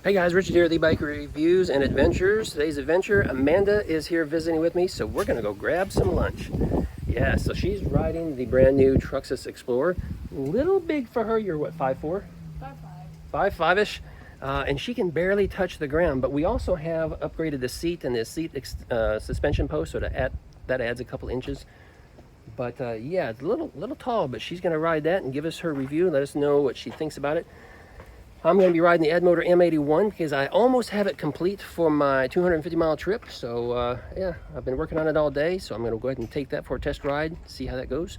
Hey guys, Richard here at eBike Reviews and Adventures. Today's adventure, Amanda is here visiting with me, so we're gonna go grab some lunch. Yeah, so she's riding the brand new Troxus Explorer. A little big for her. You're what, 5'4"? 5'5". 5'5"-ish. And she can barely touch the ground, but we also have upgraded the seat and the seat suspension post, so that adds a couple inches. But yeah, it's a little tall, but she's gonna ride that and give us her review, let us know what she thinks about it. I'm going to be riding the Addmotor M81 because I almost have it complete for my 250-mile trip. So yeah, I've been working on it all day, so I'm going to go ahead and take that for a test ride, see how that goes.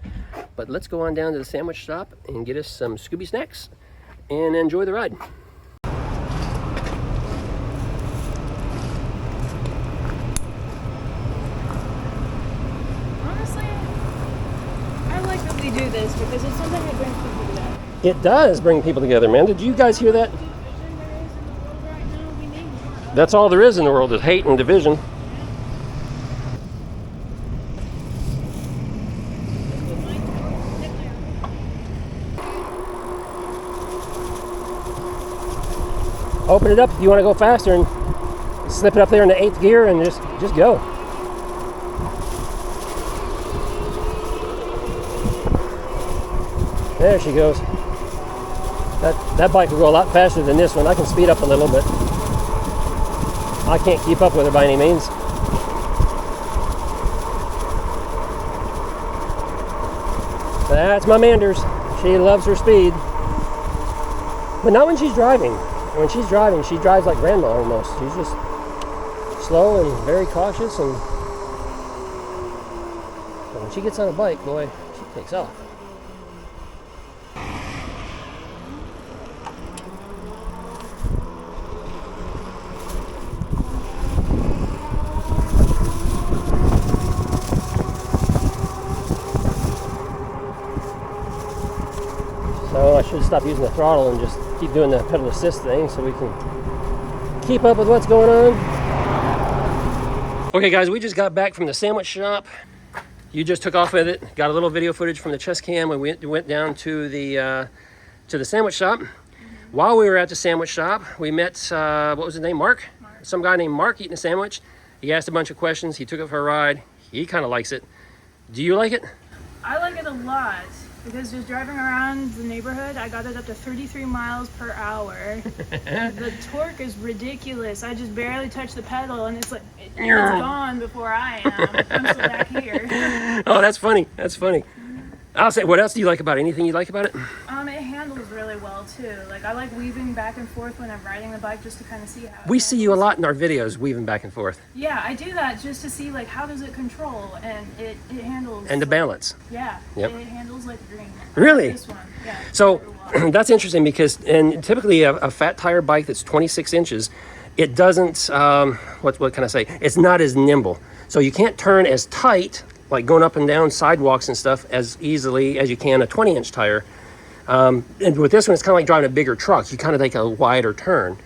But let's go on down to the sandwich shop and get us some Scooby snacks and enjoy the ride. Honestly, I like that we do this because it's something that brings people together. It does bring people together, man. Did you guys hear that? That's all there is in the world, is hate and division. Open it up if you want to go faster and slip it up there in the 8th gear and just go. There she goes. That bike will go a lot faster than this one. I can speed up a little, but I can't keep up with her by any means. That's my Manders. She loves her speed. But not when she's driving. When she's driving, she drives like grandma almost. She's just slow and very cautious, and but when she gets on a bike, boy, she takes off. So I should stop using the throttle and just keep doing the pedal assist thing so we can keep up with what's going on. Okay guys, we just got back from the sandwich shop. You just took off with it. Got a little video footage from the chest cam when we went down to the sandwich shop. While we were at the sandwich shop, we met, what was his name, Mark? Some guy named Mark eating a sandwich. He asked a bunch of questions. He took it for a ride. He kind of likes it. Do you like it? I like it a lot because just driving around the neighborhood, I got it up to 33 miles per hour. The torque is ridiculous. I just barely touch the pedal and it's like, it's gone before I am. I'm still back here. Oh, that's funny. That's funny. I'll say, what else do you like about it? Anything you like about it? It handles really well too. Like I like weaving back and forth when I'm riding the bike just to kind of see how we see you a lot in our videos weaving back and forth. Yeah, I do that just to see like how does it control, and it handles. And the balance. Yeah, yep. It handles like a dream. Really? This one, yeah. So that's interesting because, and typically a fat tire bike that's 26 inches, it doesn't, what can I say? It's not as nimble. So you can't turn as tight, like going up and down sidewalks and stuff, as easily as you can a 20-inch tire. And with this one, it's kind of like driving a bigger truck. You kind of take a wider turn,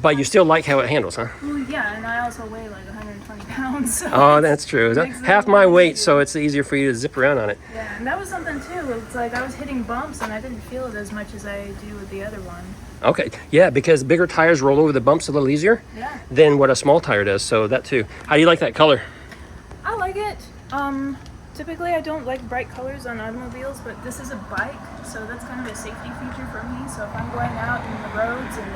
but you still like how it handles, huh? Well, yeah, and I also weigh like 120 pounds. So oh, that's true. Half my weight, so it's easier for you to zip around on it. Yeah, and that was something too. It's like I was hitting bumps and I didn't feel it as much as I do with the other one. Okay, yeah, because bigger tires roll over the bumps a little easier than what a small tire does, so that too. How do you like that color? I like it. Typically I don't like bright colors on automobiles, but this is a bike, so that's kind of a safety feature for me. So if I'm going out in the roads and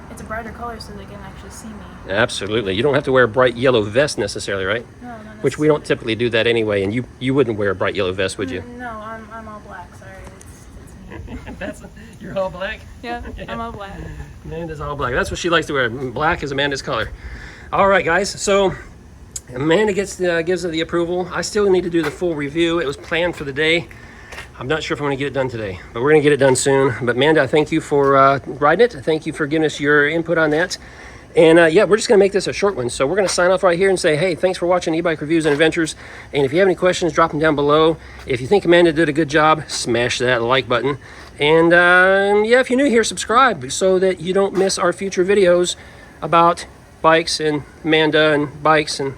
it's a brighter color so they can actually see me. Absolutely. You don't have to wear a bright yellow vest necessarily, right? No, not necessarily. Which we don't typically do that anyway, and you wouldn't wear a bright yellow vest, would you? No, I'm all black, sorry. It's me. You're all black? Yeah, I'm all black. Amanda's all black. That's what she likes to wear. Black is Amanda's color. All right, guys, so Amanda gives the approval. I still need to do the full review. It was planned for the day. I'm not sure if I'm going to get it done today, but we're going to get it done soon. But Amanda, I thank you for riding it. Thank you for giving us your input on that. And yeah, we're just going to make this a short one. So we're going to sign off right here and say, hey, thanks for watching eBike Reviews and Adventures. And if you have any questions, drop them down below. If you think Amanda did a good job, smash that like button. And yeah, if you're new here, subscribe so that you don't miss our future videos about bikes and Amanda and bikes and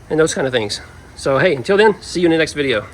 those kind of things. So hey, until then, see you in the next video.